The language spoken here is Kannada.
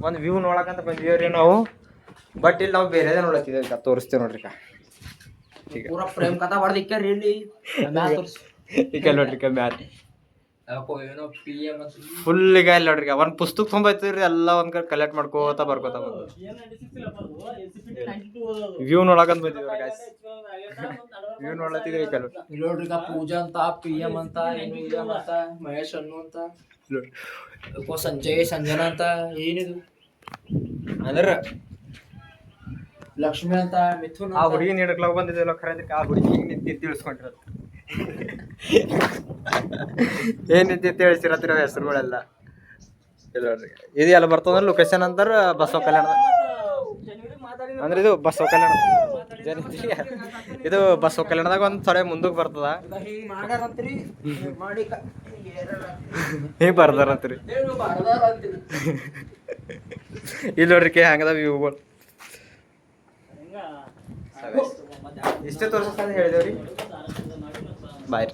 ಒಂದು ವ್ಯೂ ನೋಡಕಂತ ಬಂದಿದ್ದೀವ್ರಿ ನಾವು. ಬಟ್ ಇಲ್ಲಿ ನಾವು ಬೇರೆದೇ ನೋಡತ್ತಿದ್ದೇವೆ. ಈಗ ತೋರಿಸ್ತೇವೆ ನೋಡ್ರಿ. ಈಗ ಪೂರಾ ಪ್ರೇಮ್ ಕಥಾ ಬರ್ದಿಕ್ಕಾರಿ ಇಲ್ಲಿ ಈಗ ನೋಡ್ರಿ ಮ್ಯಾಲ ಏನೋ PM ಫುಲ್ ಈಗ ಇಲ್ಲಿ ನೋಡ್ರಿ ಒಂದು ಪುಸ್ತಕ ತೊಗೊಂಬೈತಿವ್ರಿ. ಎಲ್ಲ ಒಂದ್ ಕಡೆ ಕಲೆಕ್ಟ್ ಮಾಡ್ಕೋತಾ ಬರ್ಕೋತ ವ್ಯೂ ನೋಡಕಂತ ಬಂದಿದ್ದೀವಿ ಗಾಯ್ಸ್. ವ್ಯೂ ನೋಡ್ಲತ್ತಿದ್ದೀವಿ ಈಗ ನೋಡ್ರಿ. ಪೂಜಾ ಅಂತ, PM ಅಂತ, ಏನು ಅಂತ, ಮಹೇಶ್ ಅನ್ನು ಅಂತ, ಸಂಜನಾ ಅಂತ, ಏನಿದು ಅಂದ್ರೆ ಲಕ್ಷ್ಮಿ ಅಂತ, ಮಿಥುನ್ ಆ ಹುಡುಗಿ ಹಿಡಕ್ಲಾಗ ಬಂದಿದ್ದೇವಲ್ಲ ಖರೆ ಅಂದ್ರೆ ಆ ಹುಡುಗಿ ನಿಂತಿ ತಿಳಿಸ್ಕೊಂಡಿರೋದು. ಏನ್ ನಿಂತಿ ತಿಳಿಸಿರತ್ತಿರೋ ಹೆಸರುಗಳೆಲ್ಲ ಇದು ಎಲ್ಲ ಬರ್ತದ. ಲೊಕೇಶನ್ ಅಂತಾರ ಬಸವ ಕಲ್ಯಾಣ ಅಂದ್ರೆ ಇದು ಬಸವ ಕಲ್ಯಾಣ ಇದು ಬಸವ ಕಲ್ಯಾಣದಾಗ ಒಂದ್ ಥೊಡೆ ಮುಂದಕ್ಕೆ ಬರ್ತದ. ಹಿಂಗ್ ಬರ್ದಾರಂತ್ರಿ. ಇಲ್ಲಿ ನೋಡ್ರಿ ಹಂಗದ ವ್ಯೂಗಳು. ಇಷ್ಟೇ ತೋರ್ಸಕ್ ಹೇಳಿದೇವ್ರಿ. ಬಾಯ್.